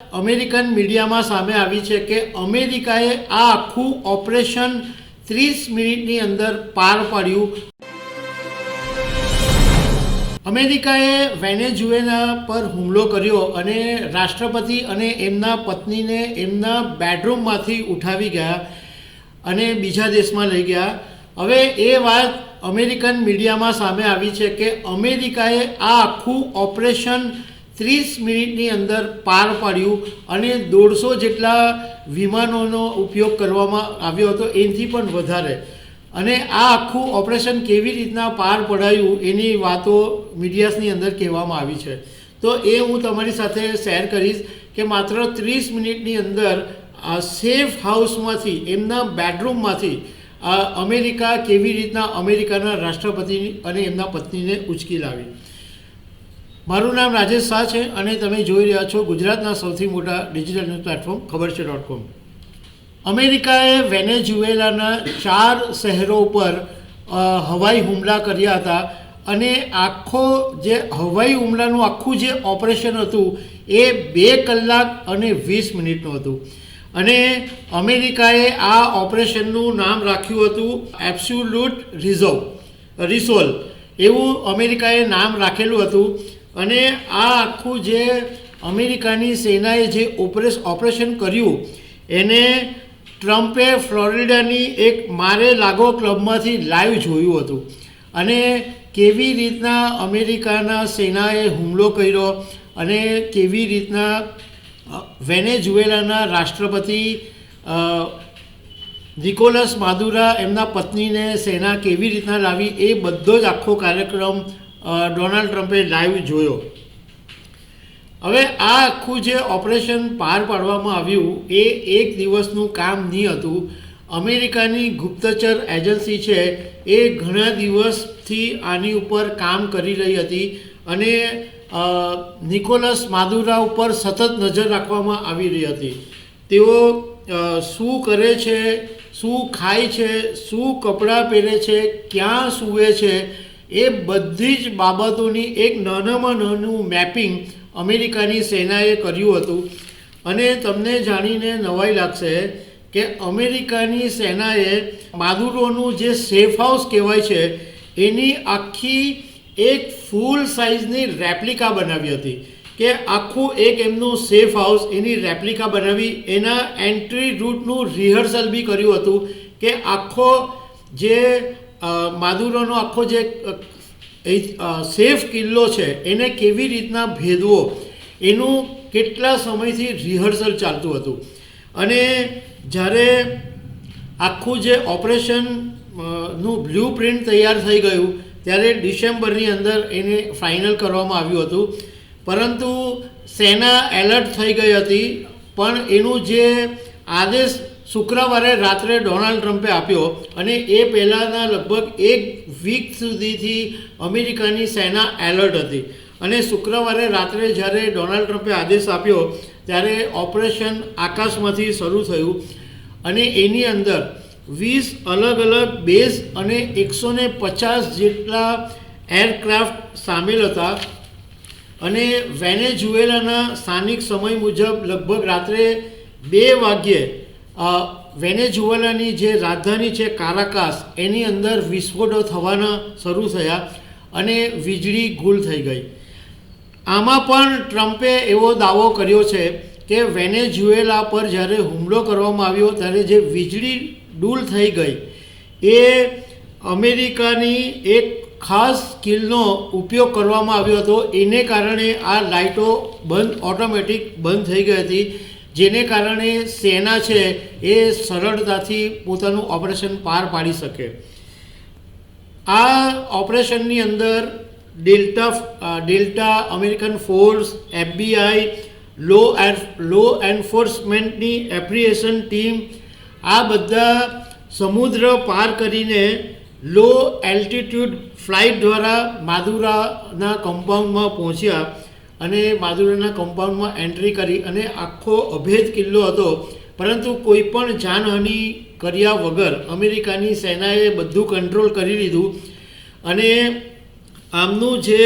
American મીડિયામાં સામે આવી છે કે અમેરિકાએ આ આખું ઓપરેશન 30 મિનિટની અંદર પાર પાડ્યું. અમેરિકાએ વેનેઝુએલા પર હુમલો કર્યો અને રાષ્ટ્રપતિ અને એમના પત્નીને એમના બેડરૂમમાંથી ઉઠાવી ગયા અને બીજા દેશમાં લઈ ગયા. હવે એ વાત અમેરિકન મીડિયામાં સામે આવી છે કે અમેરિકાએ આ આખું ઓપરેશન 30 મિનિટની અંદર પાર પાડ્યું અને 150 જેટલા વિમાનોનો ઉપયોગ કરવામાં આવ્યો હતો, એનાથી પણ વધારે. અને આ આખું ઓપરેશન કેવી રીતના પાર પડાયું એની વાતો મીડિયાની અંદર કહેવામાં આવી છે. તો એ હું તમારી સાથે શેર કરીશ કે માત્ર 30 મિનિટની અંદર સેફ હાઉસમાંથી, એમના બેડરૂમમાંથી અમેરિકા કેવી રીતના અમેરિકાના રાષ્ટ્રપતિ અને એમના પત્નીને ઉચકી લાવી. મારું નામ રાજેશ શાહ છે અને તમે જોઈ રહ્યા છો ગુજરાતના સૌથી મોટા ડિજિટલ ન્યૂઝ પ્લેટફોર્મ ખબરછે.com. અમેરિકાએ વેનેઝુએલાના 4 શહેરો પર હવાઈ હુમલા કર્યા હતા અને આખો જે હવાઈ હુમલાનું આખું જે ઓપરેશન હતું એ 2 કલાક અને 20 મિનિટનું હતું. અને અમેરિકાએ આ ઓપરેશનનું નામ રાખ્યું હતું એબ્સોલ્યુટ રિસોલ્વ, એવું અમેરિકાએ નામ રાખેલું હતું. અને આ આખું જે અમેરિકાની સેનાએ જે ઓપરેશન કર્યું એને ટ્રમ્પે ફ્લોરિડાની એક મારે લાગો ક્લબમાંથી લાઈવ જોયું હતું. અને કેવી રીતના અમેરિકાના સેનાએ હુમલો કર્યો અને કેવી રીતના વેનેઝુએલાના રાષ્ટ્રપતિ નિકોલસ માદુરા એમના પત્નીને સેના કેવી રીતના લાવી, એ બધો જ આખો કાર્યક્રમ ડોનાલ્ડ ટ્રમ્પે લાઈવ જોયો. હવે આ આખું જે ઓપરેશન પાર પાડવામાં આવ્યું એ એક દિવસનું કામ નહીં હતું. અમેરિકાની ગુપ્તચર એજન્સી છે એ ઘણા દિવસથી આની ઉપર કામ કરી રહી હતી અને નિકોલસ માદુરા ઉપર સતત નજર રાખવામાં આવી રહી હતી. તેઓ શું કરે છે, શું ખાય છે, શું કપડાં પહેરે છે, ક્યાં સૂવે છે, એ બધી જ બાબતોની એક નાનામાં નાનું મેપિંગ અમેરિકાની સેનાએ કર્યું હતું. અને તમને જાણીને નવાઈ લાગશે કે અમેરિકાની સેનાએ માદુરોનું જે સેફ હાઉસ કહેવાય છે એની આખી એક ફૂલ સાઇઝની રેપ્લિકા બનાવી હતી. કે આખું એક એમનું સેફ હાઉસ એની રેપ્લિકા બનાવી, એના એન્ટ્રી રૂટનું રિહર્સલ બી કર્યું હતું કે આખો જે માદુરોનો આખો જે સેફ કિલ્લો છે એને કેવી રીતના ભેદવો એનું કેટલા સમયથી રિહર્સલ ચાલતું હતું. અને જ્યારે આખું જે ઓપરેશનનું બ્લુ પ્રિન્ટ તૈયાર થઈ ગયું ત્યારે ડિસેમ્બરની અંદર એને ફાઇનલ કરવામાં આવ્યું હતું. પરંતુ સેના એલર્ટ થઈ ગઈ હતી, પણ એનું જે આદેશ શુક્રવારે રાત્રે ડોનાલ્ડ ટ્રમ્પે આપ્યો અને એ પહેલાંના લગભગ 1 વીક સુધીથી અમેરિકાની સેના એલર્ટ હતી. અને શુક્રવારે રાત્રે જ્યારે ડોનાલ્ડ ટ્રમ્પે આદેશ આપ્યો ત્યારે ઓપરેશન આકાશમાંથી શરૂ થયું અને એની અંદર 20 અલગ અલગ બેઝ અને 150 જેટલા એરક્રાફ્ટ સામેલ હતા. અને વેનેઝુએલાના સ્થાનિક સમય મુજબ લગભગ રાત્રે 2 વાગ્યે વેનેઝુએલાની જે રાજધાની છે કારાકાસ, એની અંદર વિસ્ફોટો થવાના શરૂ થયા અને વીજળી ગુલ થઈ ગઈ. આમાં પણ ટ્રમ્પે એવો દાવો કર્યો છે કે વેનેઝુએલા પર જ્યારે હુમલો કરવામાં આવ્યો ત્યારે જે વીજળી ડૂલ થઈ ગઈ એ અમેરિકાની એક ખાસ સ્કિલનો ઉપયોગ કરવામાં આવ્યો હતો. એને કારણે આ લાઇટો ઓટોમેટિક બંધ થઈ ગઈ હતી, જેને કારણે સેના છે એ સરળતાથી પોતાનું ઓપરેશન પાર પાડી શકે. આ ઓપરેશનની અંદર ડેલ્ટા, અમેરિકન ફોર્સ, FBI, લો એન્ફોર્સમેન્ટની એપ્રિએશન ટીમ, આ બધા સમુદ્ર પાર કરીને લો એલ્ટિટ્યૂડ ફ્લાઇટ દ્વારા માદુરાના કમ્પાઉન્ડમાં પહોંચ્યા અને માદુરાના કમ્પાઉન્ડમાં એન્ટ્રી કરી અને આખો અભેદ કિલ્લો હતો. પરંતુ કોઈ પણ જાનહાનિ કર્યા વગર અમેરિકાની સેનાએ બધું કંટ્રોલ કરી લીધું. અને આમનું જે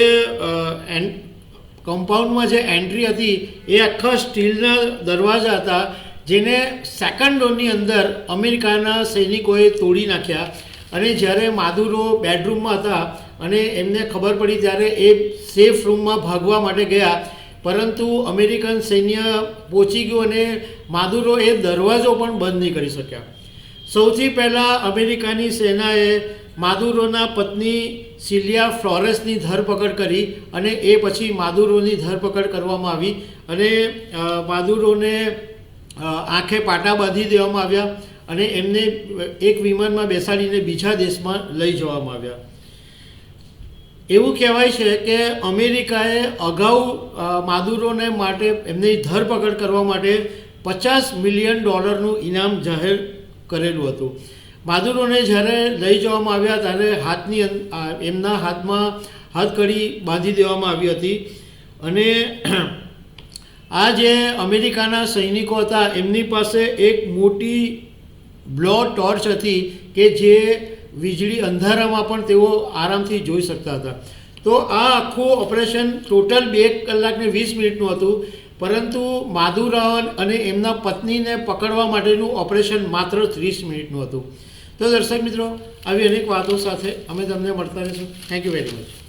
કમ્પાઉન્ડમાં જે એન્ટ્રી હતી એ આખા સ્ટીલના દરવાજા હતા, જેને સેકન્ડોની અંદર અમેરિકાના સૈનિકોએ તોડી નાખ્યા. અને જ્યારે માદુરો બેડરૂમમાં હતા અને એમને ખબર પડી ત્યારે એ સેફ રૂમમાં ભાગવા માટે ગયા, પરંતુ અમેરિકન સૈન્ય પહોંચી ગયું અને માદુરો એ દરવાજો પણ બંધ નહીં કરી શક્યા. સૌથી પહેલાં અમેરિકાની સેનાએ માદુરોના પત્ની સિલિયા ફ્લોરેસની ધરપકડ કરી અને એ પછી માદુરોની ધરપકડ કરવામાં આવી અને માદુરોને આંખે પાટા બાંધી દેવામાં આવ્યા અને એમને એક વિમાનમાં બેસાડીને બીજા દેશમાં લઈ જવામાં આવ્યા. એવું કહેવાય છે કે અમેરિકાએ અગાઉ માદુરોને માટે એમની ધરપકડ કરવા માટે $50 મિલિયન ઇનામ જાહેર કરેલું હતું. માદુરોને જ્યારે લઈ જવામાં આવ્યા ત્યારે એમના હાથમાં હાથકડી બાંધી દેવામાં આવી હતી અને આ જે અમેરિકાના સૈનિકો હતા એમની પાસે એક મોટી બ્લો ટોર્ચ હતી કે જે વીજળી અંધારામાં પણ તેઓ આરામથી જોઈ શકતા હતા. તો આ આખું ઓપરેશન ટોટલ 2 કલાક ને 20 મિનિટનું હતું, પરંતુ માદુરાઓ અને એમના પત્નીને પકડવા માટેનું ઓપરેશન માત્ર 30 મિનિટનું હતું. તો દર્શક મિત્રો, આવી અનેક વાતો સાથે અમે તમને મળતા રહીશું. Thank you very much.